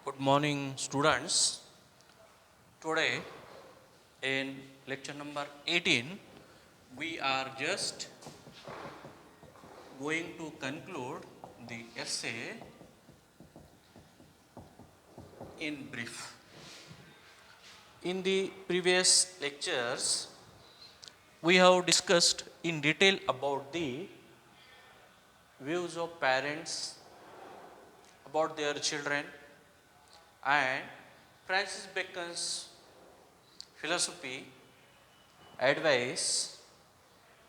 Good morning, students. Today, in lecture number 18, we are just going to conclude the essay in brief. In the previous lectures, we have discussed in detail about the views of parents about their children and Francis Bacon's philosophy, advice,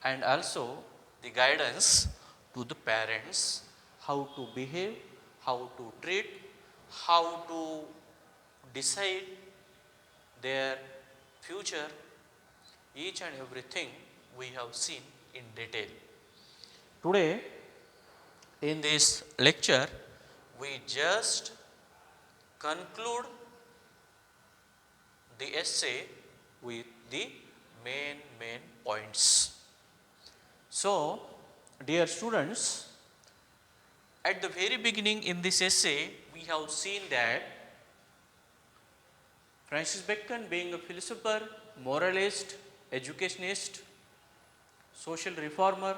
and also the guidance to the parents how to behave, how to treat, how to decide their future, each and everything we have seen in detail. Today, in this lecture, we just conclude the essay with the main points. So, dear students, at the very beginning in this essay, we have seen that Francis Bacon, being a philosopher, moralist, educationist, social reformer,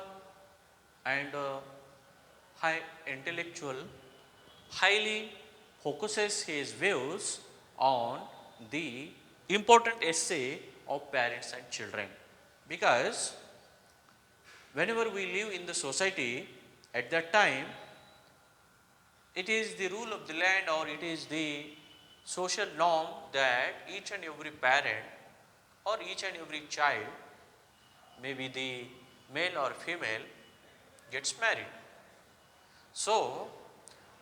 and a high intellectual, highly focuses his views on the important essay of parents and children. Because whenever we live in the society, at that time, it is the rule of the land or it is the social norm that each and every parent or each and every child, maybe the male or female, gets married. So,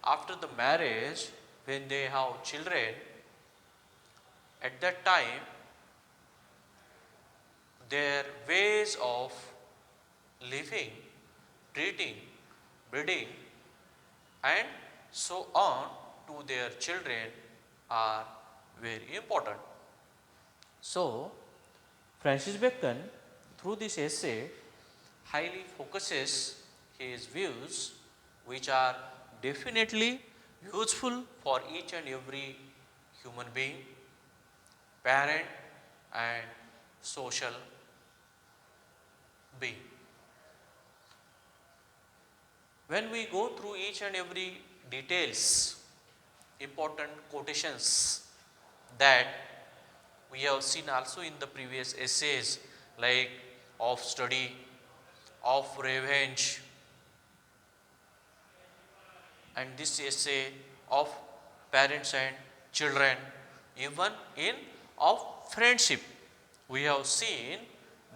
after the marriage, when they have children, at that time, their ways of living, treating, breeding, and so on to their children are very important. So, Francis Bacon, through this essay, highly focuses his views, which are definitely useful for each and every human being, parent, and social being. When we go through each and every details, important quotations that we have seen also in the previous essays, like of study, of revenge, and this essay of parents and children, even in of friendship, we have seen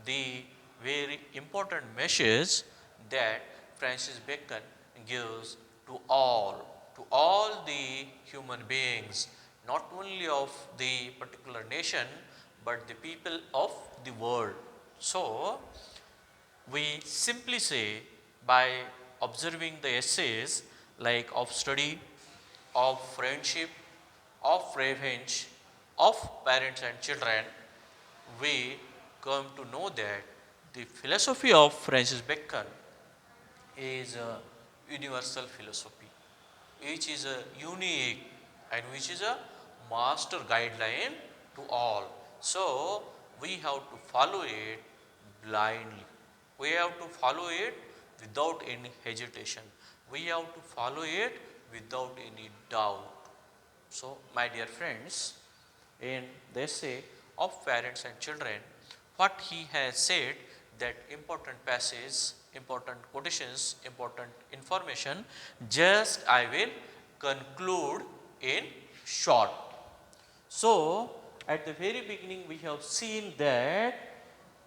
the very important message that Francis Bacon gives to all the human beings, not only of the particular nation, but the people of the world. So, we simply say by observing the essays like of study, of friendship, of revenge, of parents and children, we come to know that the philosophy of Francis Bacon is a universal philosophy, which is a unique and which is a master guideline to all. So, we have to follow it blindly. We have to follow it without any hesitation. We have to follow it without any doubt. So, my dear friends, in the essay of parents and children, what he has said, that important passage, important quotations, important information, just I will conclude in short. So, at the very beginning we have seen that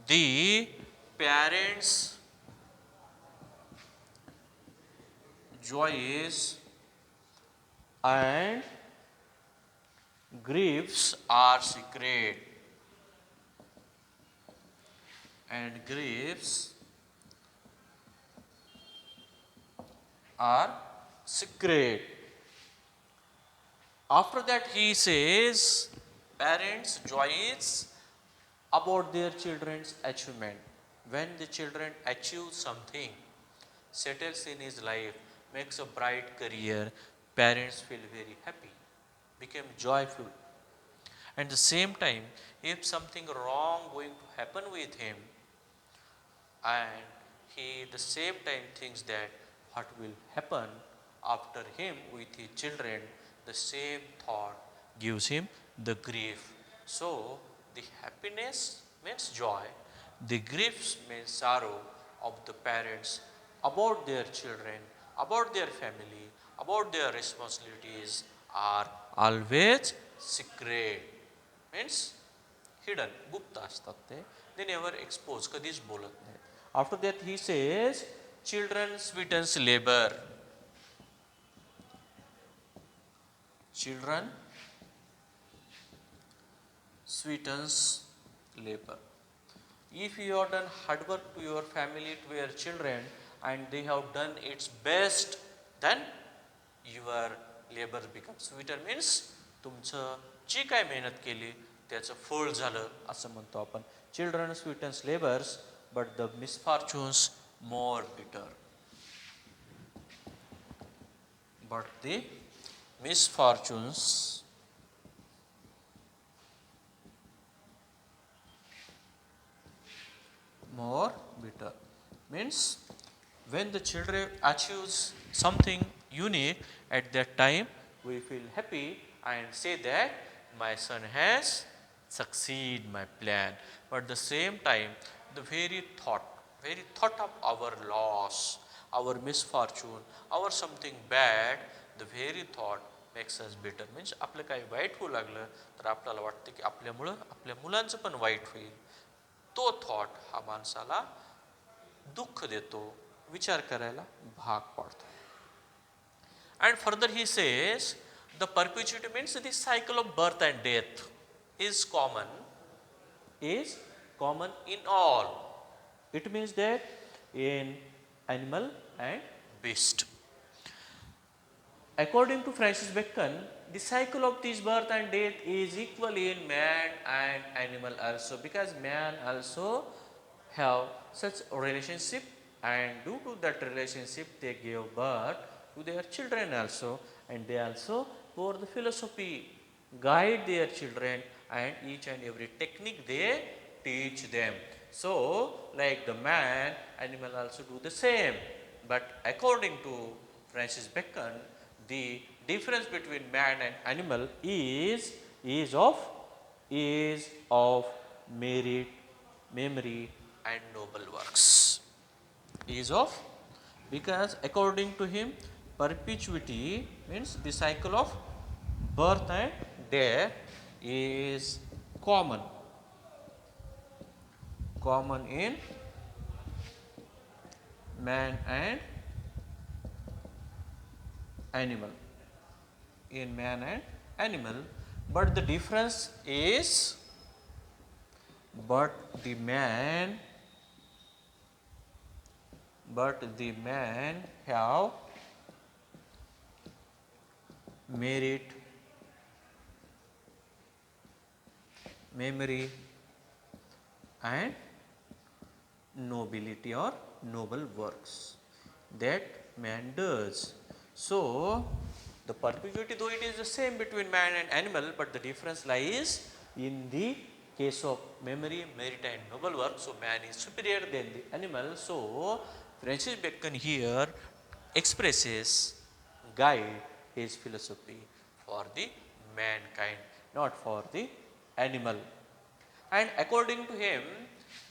the parents' joys and griefs are secret, and griefs are secret. After that he says parents joys about their children's achievement. When the children achieve something, settles in his life, makes a bright career, parents feel very happy. became joyful. At the same time, if something wrong going to happen with him, and he the same time thinks that what will happen after him with his children, the same thought gives him the grief. So the happiness means joy, the griefs means sorrow of the parents about their children, about their family, about their responsibilities are always secret. Means hidden, गुप्त असतात ते, they never expose, कधीच बोलत नाही. After that he says, children sweetens labor. Children sweetens labor. If you have done hard work to your family, to your children, and they have done its best, then your labor becomes sweeter. Means तुमचं जी काय मेहनत केली त्याचं फळ झालं असं म्हणतो आपण. Children sweetens labors, but the misfortunes more bitter. But the misfortunes more bitter. Means when the children achieves something unique, at that time we feel happy and say that my son has succeed my plan. But the same time, the very thought of our loss, our misfortune, our something bad, the very thought makes us bitter. Means आपलं काही white होऊ लागलं तर आपल्याला वाटतं की आपल्यामुळं आपल्या मुलांचं पण वाईट होईल. तो थॉट हा माणसाला दुःख देतो, विचार करायला भाग पाडतो. And further he says, the perpetuity means the cycle of birth and death is common in all. It means that in animal and beast. According to Francis Bacon, the cycle of this birth and death is equal in man and animal also, because man also have such relationship, and due to that relationship they give birth to their children also, and they also for the philosophy guide their children, and each and every technique they teach them. So like the man, animal also do the same. But according to Francis Bacon, the difference between man and animal is of merit, memory and noble works. Is of, because according to him, perpetuity means the cycle of birth and death is common in man and animal, but the difference is, but the man have merit, memory and nobility or noble works that man does. So the perpetuity, though it is the same between man and animal, but the difference lies in the case of memory, merit and noble work. So man is superior than the animal. So Francis Bacon here expresses, guide his philosophy for the mankind, not for the animal. And according to him,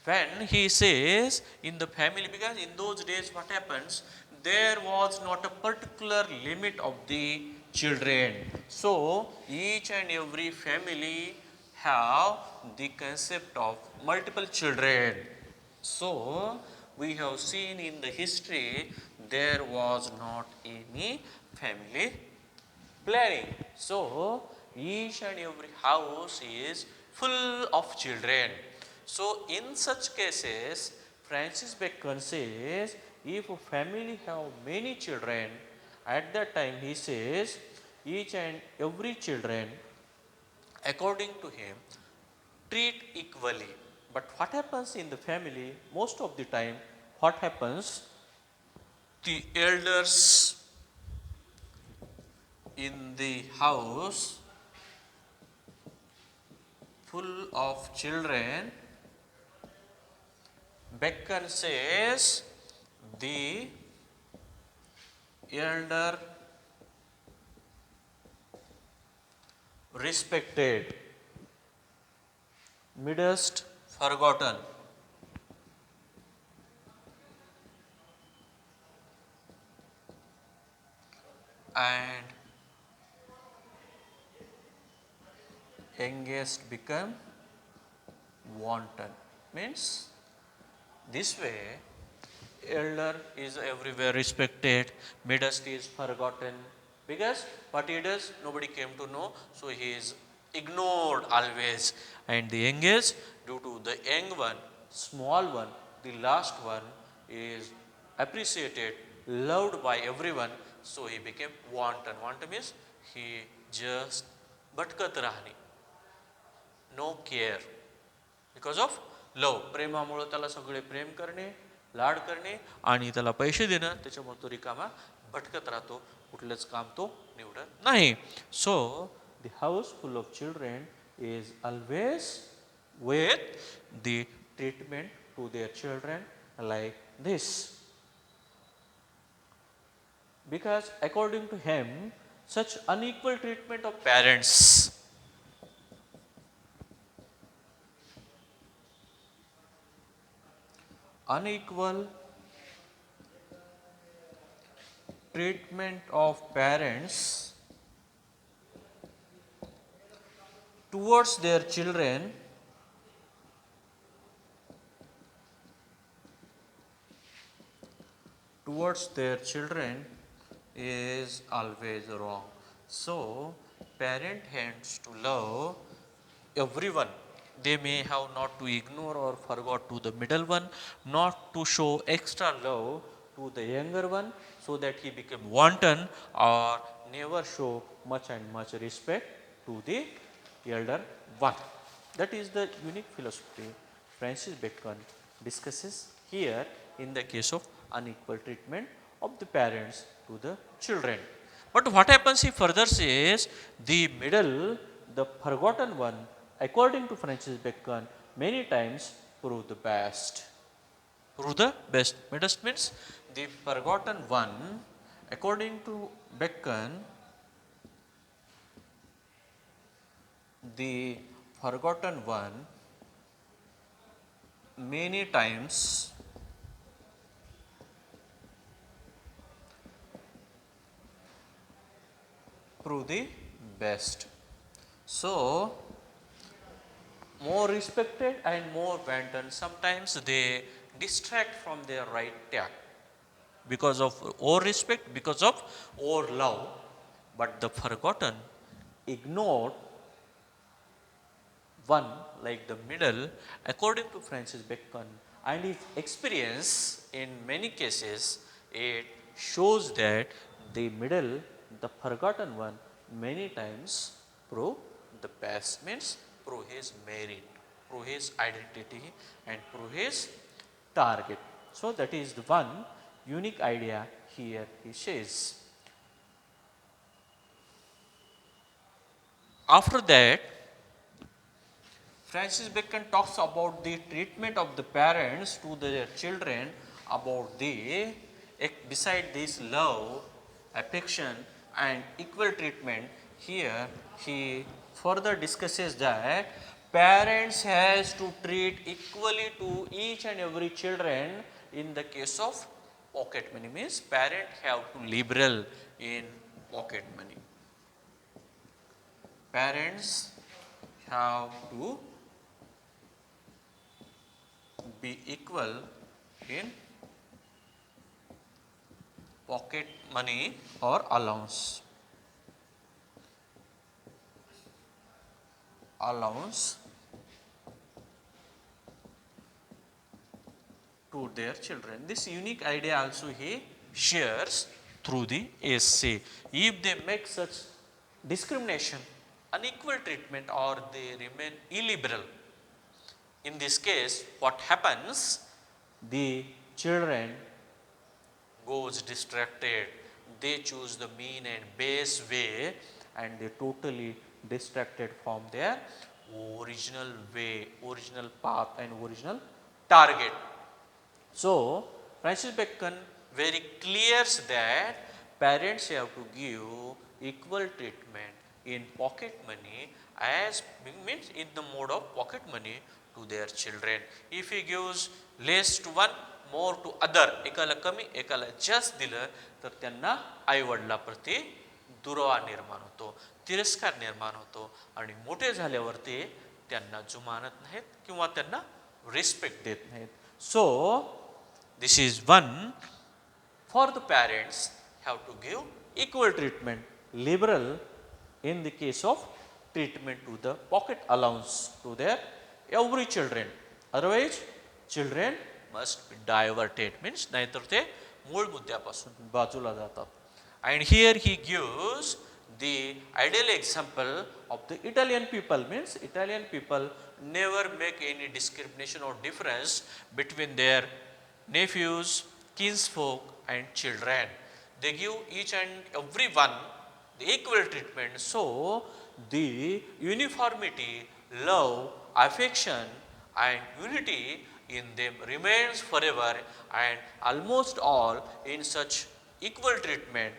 when he says in the family, because in those days what happens, there was not a particular limit of the children. So each and every family have the concept of multiple children. So we have seen in the history there was not any family planning. So each and every house is full of children. So in such cases, Francis Bacon says, if a family have many children, at that time he says, each and every children, according to him, treat equally. But what happens in the family, most of the time, what happens? The elders in the house full of children, Bacon says the elder respected, midst forgotten. And youngest become wanton. Means this way elder is everywhere respected, midst is forgotten, because what he does nobody came to know, so he is ignored always. And the youngest, due to the young one, small one, the last one is appreciated, loved by everyone, so he became wanton. Wanton means he just भटकत राहणे, no care, because of love. प्रेमामुळं त्याला सगळे प्रेम करणे, लाड करणे आणि त्याला पैसे देणं, त्याच्यामुळे तो रिकामा भटकत राहतो, कुठलंच काम तो निवडत नाही. So the house full of children is always with the treatment to their children like this. Because according to him, such unequal treatment of parents unequal treatment of parents towards their children is always wrong. So parent has to love everyone. They may have not to ignore or forgot to the middle one, not to show extra love to the younger one, so that he become wanton, or never show much and much respect to the elder one. That is the unique philosophy Francis Bacon discusses here in the case of unequal treatment of the parents to the children. But what happens, he further says, the middle, the forgotten one, according to Francis Bacon, many times prove the best. Prove the best. Midst means the forgotten one, according to Bacon, the forgotten one many times prove the best. So more respected and more wanton, sometimes they distract from their right track because of over respect, because of over love. But the forgotten, ignored one, like the middle, according to Francis Bacon and his experience in many cases, it shows that the middle, the forgotten one, many times prove the best. Means prove his merit, prove his identity, and prove his target. So that is the one unique idea here he says. After that, Francis Bacon talks about the treatment of the parents to their children, about the, beside this love, affection and equal treatment. Here he further discusses that parents has to treat equally to each and every children in the case of pocket money. Means parent have to liberal in pocket money. Parents have to be equal in pocket money or allowance. To their children. This unique idea also he shares through the essay. If they make such discrimination, unequal treatment, or they remain illiberal, in this case what happens, the children goes distracted, they choose the mean and base way, and they totally distracted from their original way, original path and original target. So, Francis Bacon very clears that parents have to give equal treatment in pocket money as means in the mode of pocket money to their children. If he gives less to one, more to other, एकाला कमी एकाला जास्त दिलं तर त्यांना आईवडिलाप्रती दुरावा निर्माण होतो, तिरस्कार निर्माण होतो आणि मोठे झाल्यावर ते त्यांना जुमानत नाहीत किंवा त्यांना रिस्पेक्ट देत नाहीत. सो this is one for the parents have to give equal treatment, liberal in the case of treatment to the pocket allowance to their every children. Otherwise children must be diverted, means नाहीतर ते मूळ मुद्द्यापासून बाजूला जातात. And here he gives the ideal example of the Italian people, means Italian people never make any discrimination or difference between their nephews, kinsfolk and children. They give each and every one the equal treatment. So the uniformity, love, affection and unity in them remains forever, and almost all in such equal treatment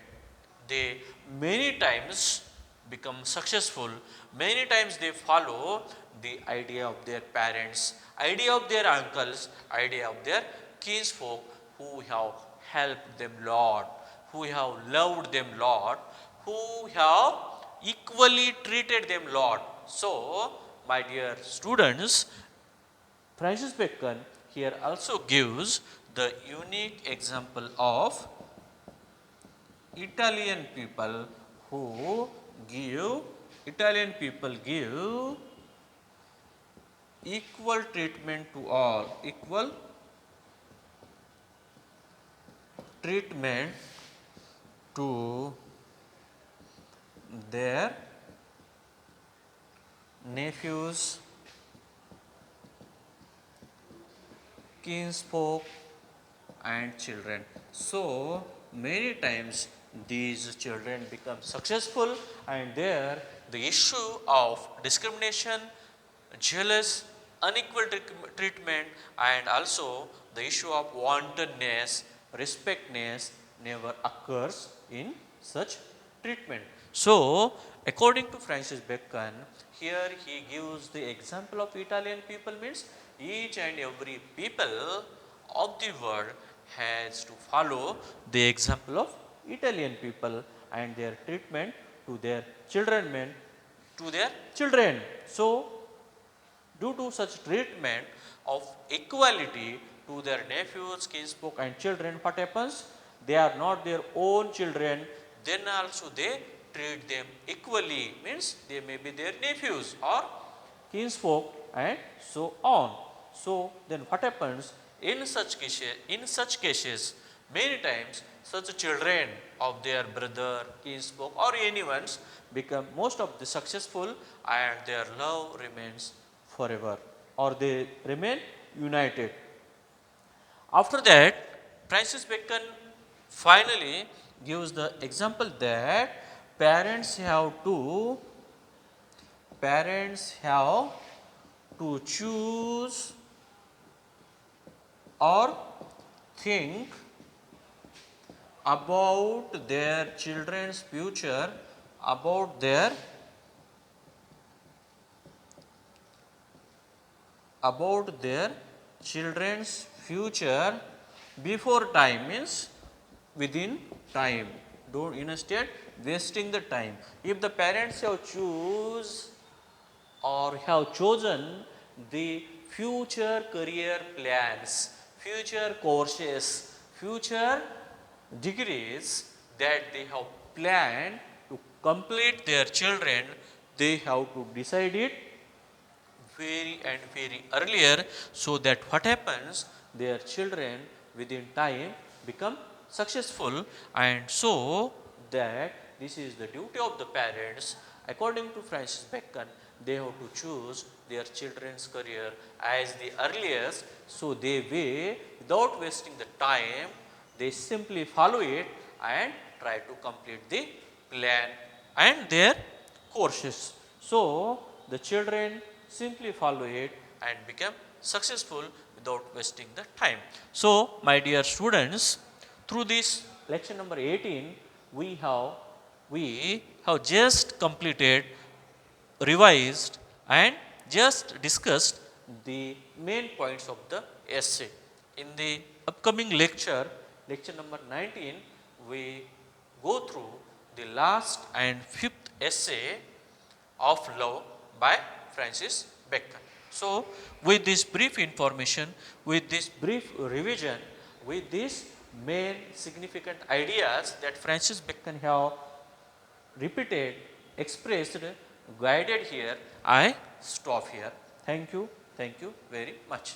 they many times become successful, many times they follow the idea of their parents, idea of their uncles, idea of their kinsfolk who have helped them lot, who have loved them lot, who have equally treated them lot. So my dear students, Francis Bacon here also gives the unique example of Italian people who give equal treatment to all, equal treatment to their nephews, kinsfolk and children. So many times these children become successful, and there the issue of discrimination, jealous, unequal treatment and also the issue of wantonness, respectness never occurs in such treatment. So according to Francis Bacon, here he gives the example of Italian people, means each and every people of the world has to follow the example of Italian people and their treatment to their children, to their children. So due to such treatment of equality to their nephews, kinsfolk and children, what happens? They are not their own children, then also they treat them equally, means they may be their nephews or kinsfolk and so on. So then what happens? In such cases, many times such children of their brother, kinsfolk or anyone's become most of the successful, and their love remains forever, or they remain united. After that, Francis Bacon finally gives the example that parents have to choose or think about their children's future, about their children's future before time, means within time. Don't instead wasting the time. If the parents have chosen the future career plans, future courses, future degrees that they have planned to complete their children, they have to decide it very earlier, so that what happens, their children within time become successful. And so that this is the duty of the parents. According to Francis Bacon, they have to choose their children's career as the earliest, so they may, without wasting the time, they simply follow it and try to complete the plan and their courses. So the children simply follow it and become successful without wasting the time. So, my dear students, through this lecture number 18, we have just completed, revised and just discussed the main points of the essay. In the upcoming lecture, lecture number 19, we go through the last and fifth essay of love by Francis Bacon. So, with this brief information, with this brief revision, with these main significant ideas that Francis Bacon have repeated, expressed, guided here, I stop here. Thank you very much.